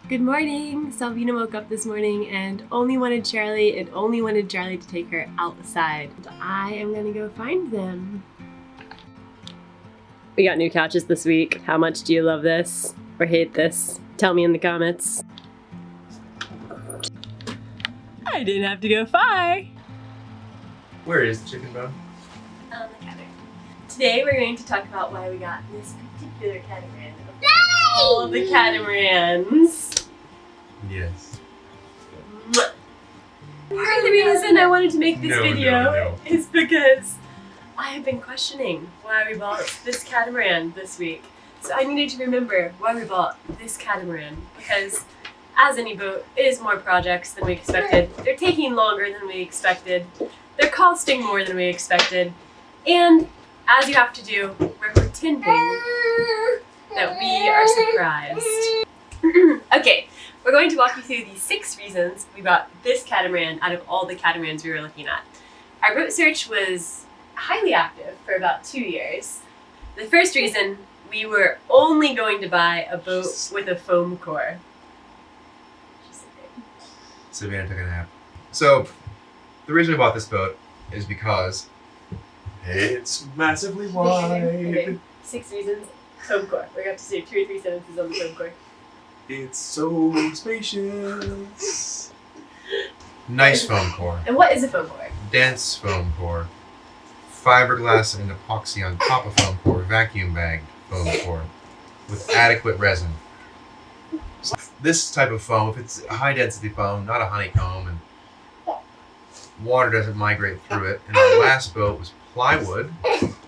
Good morning! Salvina woke up this morning and only wanted Charlie to take her outside. I am gonna go find them. We got new couches this week. How much do you love this or hate this? Tell me in the comments. I didn't have to go far. Where is the chicken bone? On the counter. Today we're going to talk about why we got this particular catamaran of all the catamarans. Yes. Part of the reason I wanted to make this video is because I have been questioning why we bought this catamaran this week. So I needed to remember why we bought this catamaran, because as any boat, it is more projects than we expected. They're taking longer than we expected. They're costing more than we expected. And as you have to do, we're pretending that we are surprised. Okay, we're going to walk you through the 6 reasons we bought this catamaran out of all the catamarans we were looking at. Our boat search was highly active for about 2 years. The first reason, we were only going to buy a boat with a foam core. Savannah took a nap. So, the reason we bought this boat is because it's massively wide. Okay, 6 reasons, foam core. We're going to have to say 2 or 3 sentences on the foam core. It's so spacious. Nice foam core. And what is a foam core? Dense foam core. Fiberglass and epoxy on top of foam core. Vacuum bagged foam core. With adequate resin. This type of foam, if it's a high density foam, not a honeycomb, and water doesn't migrate through it. And our last boat was plywood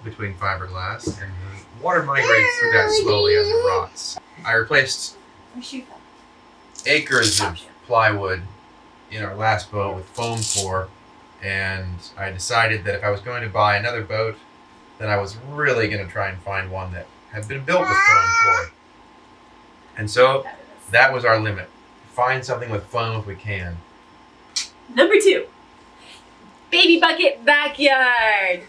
between fiberglass, and the water migrates through that slowly as it rots. I replaced acres of plywood in our last boat with foam core, and I decided that if I was going to buy another boat, then I was really going to try and find one that had been built with foam core. And so that was our limit. Find something with foam if we can. Number 2, baby bucket backyard.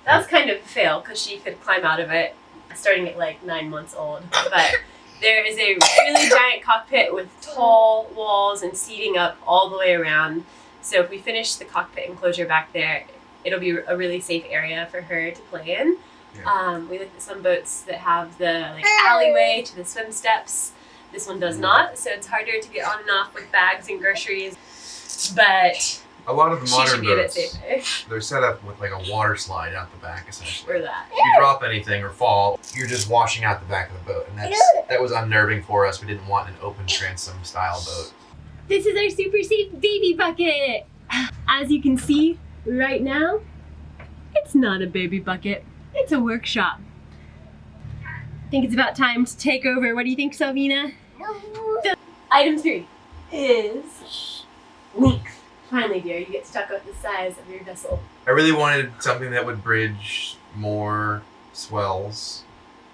That was kind of a fail because she could climb out of it starting at like 9 months old. But there is a really giant cockpit with tall walls and seating up all the way around. So if we finish the cockpit enclosure back there, it'll be a really safe area for her to play in. Yeah. We looked at some boats that have the alleyway to the swim steps. This one does not, so it's harder to get on and off with bags and groceries. But a lot of the modern boats, safer. They're set up with like a water slide out the back, essentially. Or that. If you drop anything or fall, you're just washing out the back of the boat, and that was unnerving for us. We didn't want an open transom style boat. This is our super safe baby bucket. As you can see right now, it's not a baby bucket. It's a workshop. I think it's about time to take over. What do you think, Salvina? Item 3 is length. Finally, dear, you get to talk about the size of your vessel. I really wanted something that would bridge more swells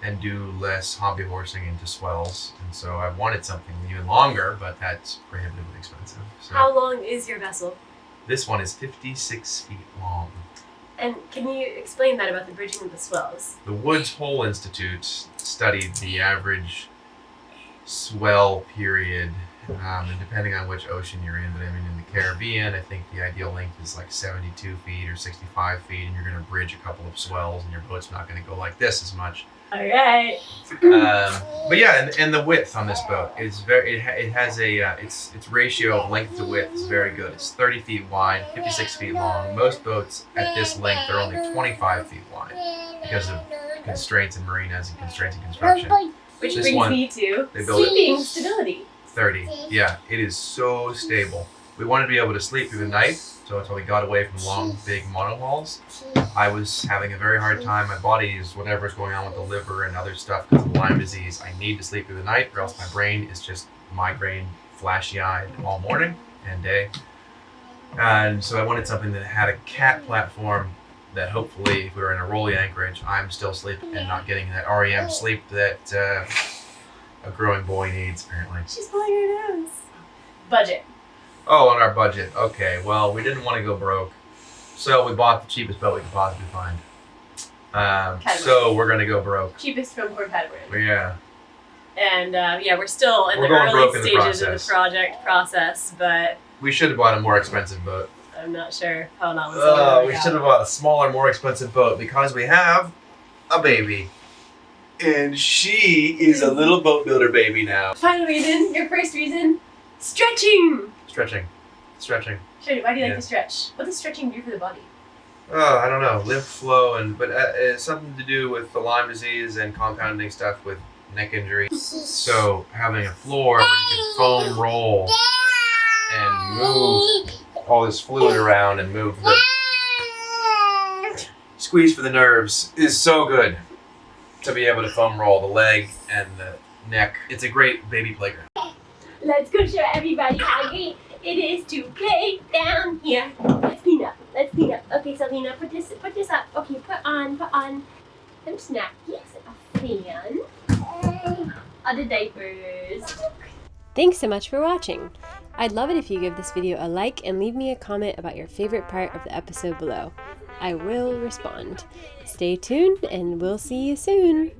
and do less hobby horsing into swells. And so I wanted something even longer, but that's prohibitively expensive. So how long is your vessel? This one is 56 feet long. And can you explain that about the bridging of the swells? The Woods Hole Institute studied the average swell period, and depending on which ocean you're in, but I mean in the Caribbean, I think the ideal length is like 72 feet or 65 feet, and you're going to bridge a couple of swells, and your boat's not going to go like this as much. All right. But yeah, and the width on this boat is very. It has a its ratio of length to width is very good. It's 30 feet wide, 56 feet long. Most boats at this length are only 25 feet wide because of constraints in marinas and constraints in construction. Which brings me to sleeping stability. 30. Yeah, it is so stable. We wanted to be able to sleep through the night, so until we got away from long, big monohulls, I was having a very hard time. My body is whatever's going on with the liver and other stuff because of Lyme disease. I need to sleep through the night, or else my brain is just migraine, flashy-eyed all morning and day. And so I wanted something that had a cat platform that hopefully, if we were in a rolly anchorage, I'm still sleeping and not getting that REM sleep that a growing boy needs, apparently. She's pulling her nose. Budget. Oh, on our budget. Okay, well, we didn't want to go broke, so we bought the cheapest boat we could possibly find. So we're going to go broke. Cheapest foam core catamaran. Yeah. And yeah, we're still in We're the going broke early in the stages of the process. project process, but We should have bought a more expensive boat. I'm not sure how that was going to We work should have out. bought a smaller, more expensive boat because we have a baby. And she is a little boat builder baby now. Final reason, your first reason, stretching! Stretching. Shady, why do you like Yeah. to stretch? What does stretching do for the body? Oh, I don't know, lymph flow, but it's something to do with the Lyme disease and compounding stuff with neck injury. So having a floor where you can foam roll and move all this fluid around and move the squeeze for the nerves is so good to be able to foam roll the leg and the neck. It's a great baby playground. Let's go show everybody how great it is to play down here. Let's clean up. Okay, Selena, put this up. Okay, put on some snackies, a fan, other diapers. Thanks so much for watching. I'd love it if you give this video a like and leave me a comment about your favorite part of the episode below. I will respond. Stay tuned and we'll see you soon.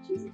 Choose it.